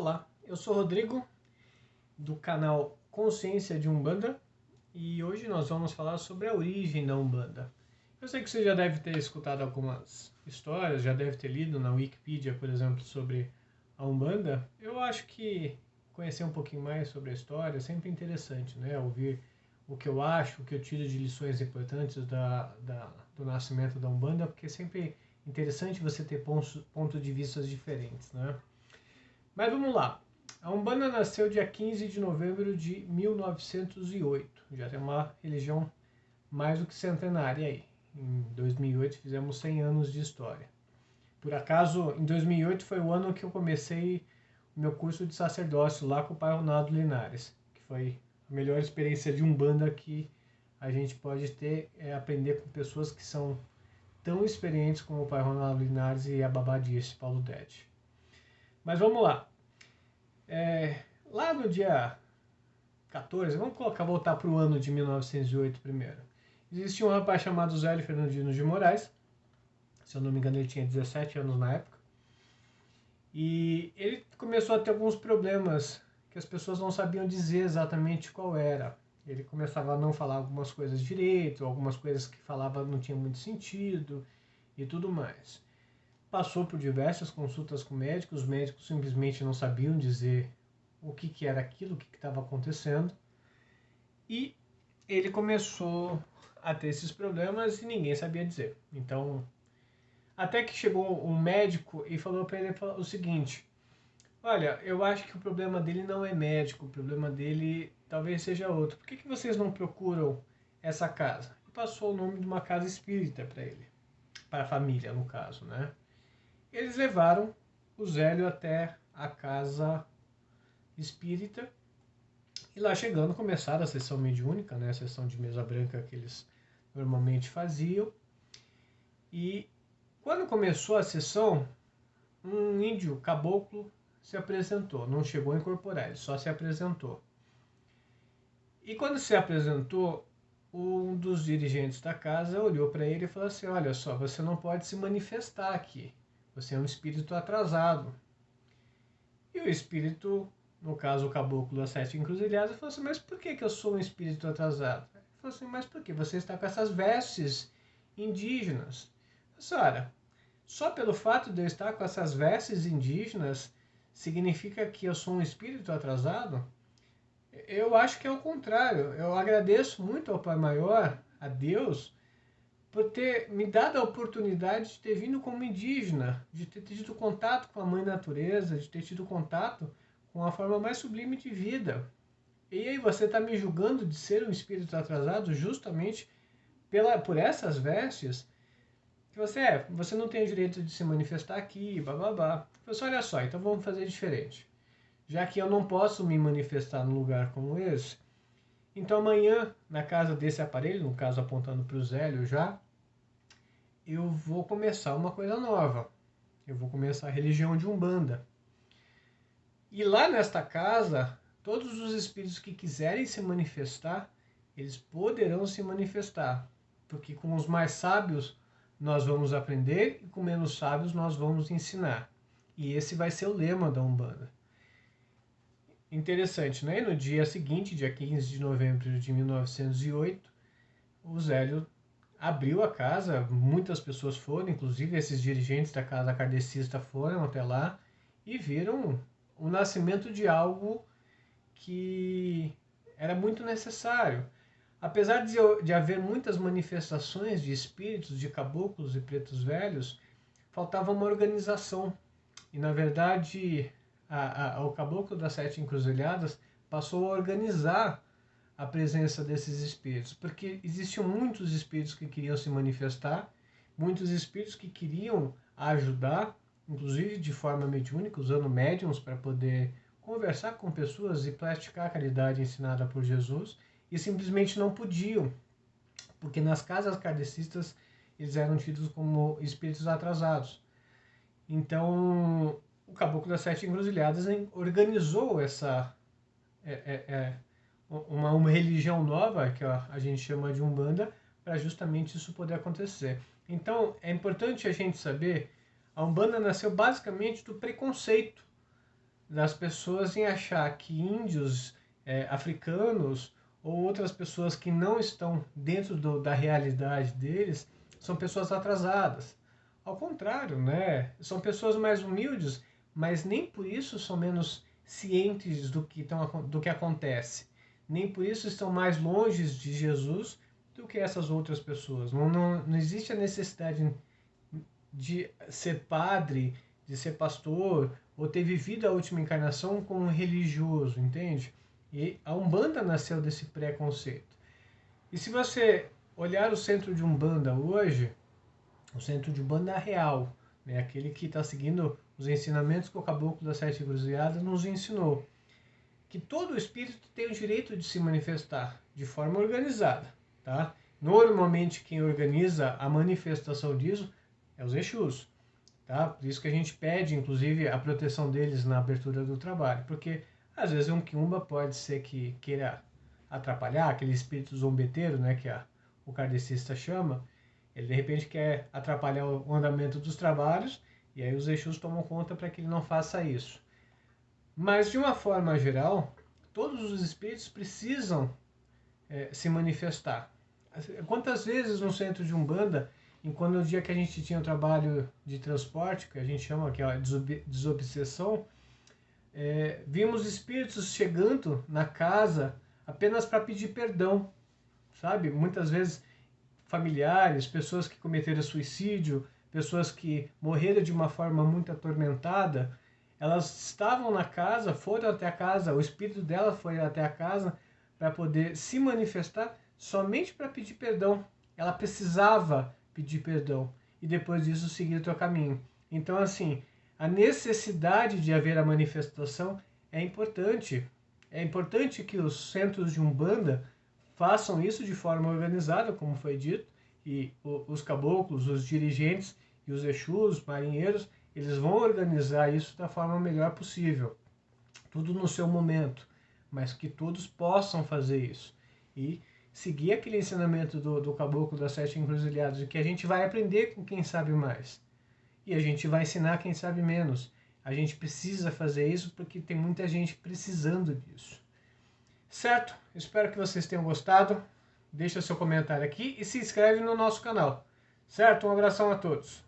Olá, eu sou Rodrigo, do canal Consciência de Umbanda, e hoje nós vamos falar sobre a origem da Umbanda. Eu sei que você já deve ter escutado algumas histórias, já deve ter lido na Wikipedia, por exemplo, sobre a Umbanda. Eu acho que conhecer um pouquinho mais sobre a história é sempre interessante, né? Ouvir o que eu acho, o que eu tiro de lições importantes do nascimento da Umbanda, porque é sempre interessante você ter pontos de vista diferentes, né? Mas vamos lá. A Umbanda nasceu dia 15 de novembro de 1908. Já tem uma religião mais do que centenária aí. Em 2008 fizemos 100 anos de história. Por acaso, em 2008 foi o ano que eu comecei o meu curso de sacerdócio lá com o Pai Ronaldo Linares, que foi a melhor experiência de Umbanda que a gente pode ter, é aprender com pessoas que são tão experientes como o Pai Ronaldo Linares e a Babadice Paulo Dede. Mas vamos lá. Lá no dia 14, vamos voltar para o ano de 1908 primeiro. Existia um rapaz chamado Zélio Fernandino de Moraes, se eu não me engano ele tinha 17 anos na época, e ele começou a ter alguns problemas que as pessoas não sabiam dizer exatamente qual era. Ele começava a não falar algumas coisas direito, algumas coisas que falava não tinha muito sentido e tudo mais. Passou por diversas consultas com médicos, os médicos simplesmente não sabiam dizer o que era aquilo, o que estava acontecendo. E ele começou a ter esses problemas e ninguém sabia dizer. Então, até que chegou um médico e falou para ele o seguinte: olha, eu acho que o problema dele não é médico, o problema dele talvez seja outro. Por que vocês não procuram essa casa? E passou o nome de uma casa espírita para ele, para a família, no caso, né? Eles levaram o Zélio até a casa espírita e lá chegando começaram a sessão mediúnica, né, a sessão de mesa branca que eles normalmente faziam. E quando começou a sessão, um índio caboclo se apresentou, não chegou a incorporar, ele só se apresentou. E quando se apresentou, um dos dirigentes da casa olhou para ele e falou assim: olha só, você não pode se manifestar aqui, você é um espírito atrasado. E o espírito, no caso o caboclo das 7 encruzilhadas, falou assim: mas por que eu sou um espírito atrasado? Ele falou assim: mas por que você está com essas vestes indígenas? Senhora, só pelo fato de eu estar com essas vestes indígenas significa que eu sou um espírito atrasado? Eu acho que é o contrário. Eu agradeço muito ao Pai Maior, a Deus, por ter me dado a oportunidade de ter vindo como indígena, de ter tido contato com a Mãe Natureza, de ter tido contato com a forma mais sublime de vida. E aí você está me julgando de ser um espírito atrasado justamente por essas vestes? Que você não tem o direito de se manifestar aqui, bababá. Eu falei, olha só, então vamos fazer diferente. Já que eu não posso me manifestar num lugar como esse, então amanhã, na casa desse aparelho, no caso apontando para o Zélio já, eu vou começar uma coisa nova. Eu vou começar a religião de Umbanda. E lá nesta casa, todos os espíritos que quiserem se manifestar, eles poderão se manifestar. Porque com os mais sábios nós vamos aprender e com menos sábios nós vamos ensinar. E esse vai ser o lema da Umbanda. Interessante, né? No dia seguinte, dia 15 de novembro de 1908, o Zélio abriu a casa, muitas pessoas foram, inclusive esses dirigentes da casa kardecista foram até lá e viram o nascimento de algo que era muito necessário. Apesar de haver muitas manifestações de espíritos, de caboclos e pretos velhos, faltava uma organização. E, na verdade, o caboclo das 7 encruzilhadas passou a organizar a presença desses espíritos, porque existiam muitos espíritos que queriam se manifestar, muitos espíritos que queriam ajudar, inclusive de forma mediúnica, usando médiums para poder conversar com pessoas e praticar a caridade ensinada por Jesus, e simplesmente não podiam, porque nas casas kardecistas eles eram tidos como espíritos atrasados. Então, o Caboclo das 7 Encruzilhadas organizou uma religião nova, que a gente chama de Umbanda, para justamente isso poder acontecer. Então, é importante a gente saber, a Umbanda nasceu basicamente do preconceito, das pessoas em achar que índios, africanos ou outras pessoas que não estão dentro da realidade deles são pessoas atrasadas. Ao contrário, né? São pessoas mais humildes, mas nem por isso são menos cientes do que acontece. Nem por isso estão mais longe de Jesus do que essas outras pessoas. Não existe a necessidade de ser padre, de ser pastor, ou ter vivido a última encarnação como um religioso, entende? E a Umbanda nasceu desse preconceito. E se você olhar o centro de Umbanda hoje, o centro de Umbanda real, né, aquele que está seguindo os ensinamentos que o Caboclo das Sete Encruzilhadas nos ensinou, que todo espírito tem o direito de se manifestar de forma organizada, tá? Normalmente quem organiza a manifestação disso é os Exus, tá? Por isso que a gente pede, inclusive, a proteção deles na abertura do trabalho, porque às vezes um quiumba pode ser que queira atrapalhar, aquele espírito zombeteiro, né, que o kardecista chama, ele de repente quer atrapalhar o andamento dos trabalhos, e aí os Exus tomam conta para que ele não faça isso. Mas, de uma forma geral, todos os espíritos precisam se manifestar. Quantas vezes no centro de Umbanda, enquanto no dia que a gente tinha o trabalho de transporte, que a gente chama que é a desobsessão, vimos espíritos chegando na casa apenas para pedir perdão, sabe? Muitas vezes familiares, pessoas que cometeram suicídio, pessoas que morreram de uma forma muito atormentada, elas estavam na casa, foram até a casa, o espírito dela foi até a casa para poder se manifestar somente para pedir perdão. Ela precisava pedir perdão e depois disso seguir o seu caminho. Então, assim, a necessidade de haver a manifestação é importante. É importante que os centros de Umbanda façam isso de forma organizada, como foi dito, e os caboclos, os dirigentes e os Exus, os marinheiros, eles vão organizar isso da forma melhor possível. Tudo no seu momento, mas que todos possam fazer isso. E seguir aquele ensinamento do Caboclo das Sete Encruzilhadas, de que a gente vai aprender com quem sabe mais. E a gente vai ensinar quem sabe menos. A gente precisa fazer isso porque tem muita gente precisando disso. Certo? Espero que vocês tenham gostado. Deixa seu comentário aqui e se inscreve no nosso canal. Certo? Um abração a todos.